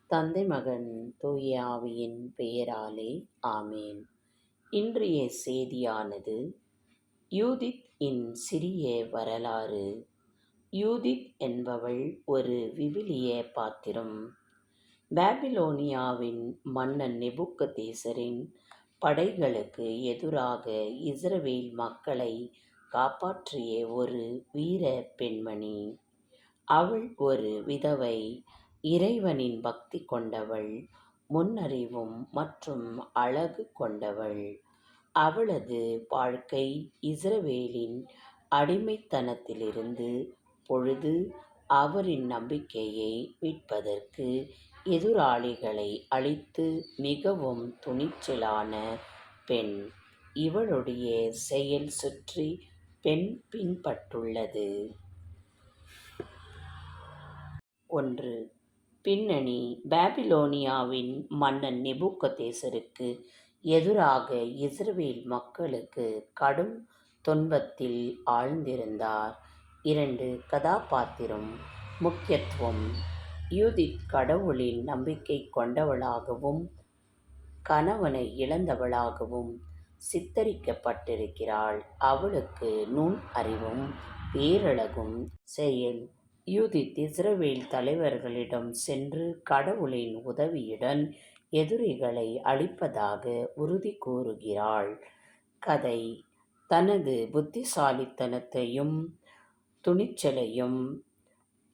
தந்தை மகன் தூய ஆவியின் பெயராலே ஆமேன். இன்றைய செய்தியானது யூதித் இன் சிறிய வரலாறு. யூதித் என்பவள் ஒரு விவிலிய பாத்திரம். பாபிலோனியாவின் மன்னன் நேபுக்கத்நேசரின் படைகளுக்கு எதிராக இஸ்ரவேல் மக்களை காப்பாற்றிய ஒரு வீர பெண்மணி. அவள் ஒரு விதவை, இறைவனின் பக்தி கொண்டவள், முன்னறிவும் மற்றும் அழகு கொண்டவள். அவளது வாழ்க்கை இஸ்ரவேலின் அடிமைத்தனத்திலிருந்து பொழுது அவரின் நம்பிக்கையை மீட்பதற்கு எதிராளிகளை அழித்து மிகவும் துணிச்சலான பெண். இவளுடைய செயல் சுற்றி பெண் பின்பற்றுள்ளது. 1. பின்னணி. பாபிலோனியாவின் மன்னன் நேபுக்கத்நேசருக்கு எதிராக இஸ்ரவேல் மக்களுக்கு கடும் துன்பத்தில் ஆழ்ந்திருந்தார். 2. கதாபாத்திரம். முக்கியத்துவம். யூதித் கடவுளில் நம்பிக்கை கொண்டவளாகவும் கணவனை இழந்தவளாகவும் சித்தரிக்கப்பட்டிருக்கிறாள். அவளுக்கு நுண் அறிவும் பேரழகும். செயல். யூதித் இஸ்ரவேல் தலைவர்களிடம் சென்று கடவுளின் உதவியுடன் எதிரிகளை அழிப்பதாக உறுதி கூறுகிறாள். கதை. தனது புத்திசாலித்தனத்தையும் துணிச்சலையும்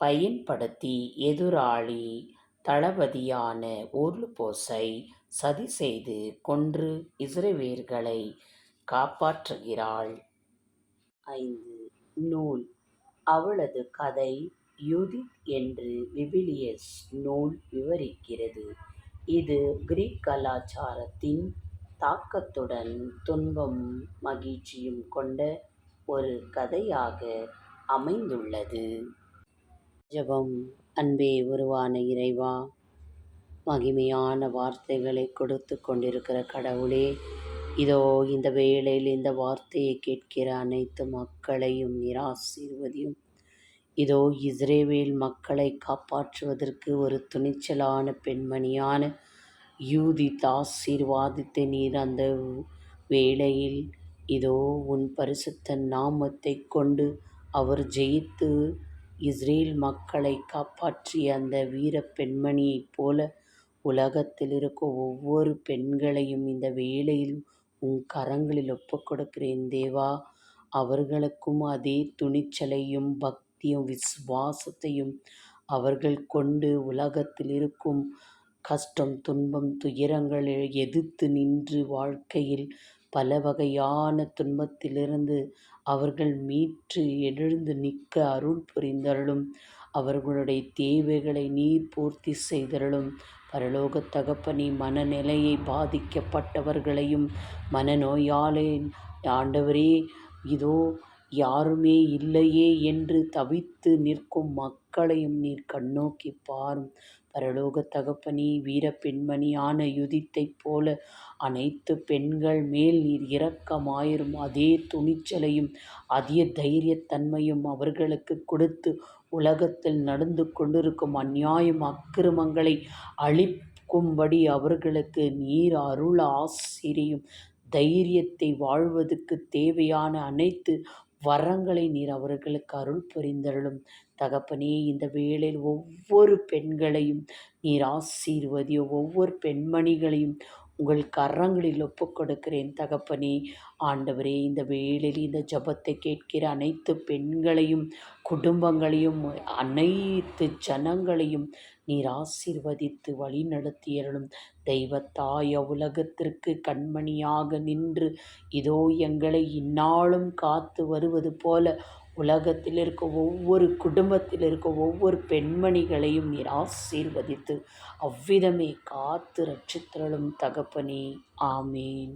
பயன்படுத்தி எதிராளி தளபதியான ஓர்லுபோஸை சதி செய்து கொன்று இஸ்ரவேலர்களை காப்பாற்றுகிறாள். 5. நூல். அவளது கதை யூதித் என்று விவிலிய நூல் விவரிக்கிறது. இது கிரீக் கலாச்சாரத்தின் தாக்கத்துடன் துன்பமும் மகிழ்ச்சியும் கொண்ட ஒரு கதையாக அமைந்துள்ளது. ஜெபம். அன்பே உருவான இறைவா, மகிமையான வார்த்தைகளை கொடுத்து கொண்டிருக்கிற கடவுளே, இதோ இந்த வேளையில் இந்த வார்த்தையை கேட்கிற அனைத்து மக்களையும் நீர் ஆசீர்வதியும். இதோ இஸ்ரவேல் மக்களை காப்பாற்றுவதற்கு ஒரு துணிச்சலான பெண்மணியான யூதித் ஆசீர்வாதத்தை நீர் அந்த வேளையில் இதோ உன் பரிசுத்த நாமத்தை கொண்டு அவர் ஜெயித்து இஸ்ரேல் மக்களை காப்பாற்றிய அந்த வீர பெண்மணியைப் போல உலகத்தில் இருக்கும் ஒவ்வொரு பெண்களையும் இந்த வேளையில் உன் கரங்களில் ஒப்புக் கொடுக்கிறேன் தேவா. அவர்களுக்கும் அதே துணிச்சலையும் பக்தியும் விசுவாசத்தையும் அவர்கள் கொண்டு உலகத்தில் இருக்கும் கஷ்டம், துன்பம், துயரங்களை எதிர்த்து நின்று வாழ்க்கையில் பல வகையான துன்பத்திலிருந்து அவர்கள் மீட்டு எழுந்து நிற்க அருள் புரிந்தருளும். அவர்களுடைய தேவைகளை நீர் பூர்த்தி செய்தருளும். பரலோக தகப்பனே, மனநிலையை பாதிக்கப்பட்டவர்களையும் மனநோயாலே ஆண்டவரே, இதோ யாருமே இல்லையே என்று தவித்து நிற்கும் மக்களையும் நீர் கண்ணோக்கி பாரும். பரலோக தகப்பனே, வீர பெண்மணியான யூதித்தைப் போல அனைத்து பெண்கள் மேல் நீர் இரக்கமாயிரும். அதே துணிச்சலையும் அதே தைரியத்தன்மையும் அவர்களுக்கு கொடுத்து உலகத்தில் நடந்து கொண்டிருக்கும் அநியாயம் அக்கிரமங்களை அழிக்கும்படி அவர்களுக்கு நீர் அருள் ஆசிரியும். தைரியத்தை வாழ்வதற்கு தேவையான அனைத்து வரங்களை நீர் அவர்களுக்கு அருள் புரிந்தருளும். தகப்பனே, இந்த வேளையில் ஒவ்வொரு பெண்களையும் நீர் ஆசீர்வதியும். ஒவ்வொரு பெண்மணிகளையும் உங்கள் கரங்களில் ஒப்புக் கொடுக்கிறேன் தகப்பனே. ஆண்டவரே, இந்த வேளையில் இந்த ஜெபத்தை கேட்கிற அனைத்து பெண்களையும் குடும்பங்களையும் அனைத்து ஜனங்களையும் நீர் ஆசீர்வதித்து வழி நடத்தியருளும். தெய்வத்தாய உலகத்திற்கு கண்மணியாக நின்று இதோ எங்களை இந்நாளும் காத்து வருவது போல உலகத்தில் இருக்க ஒவ்வொரு குடும்பத்தில் இருக்க ஒவ்வொரு பெண்மணிகளையும் நீர் ஆசீர்வதித்து அவ்விதமே காத்து ரட்சித்தருளும் தகப்பனே. ஆமேன்.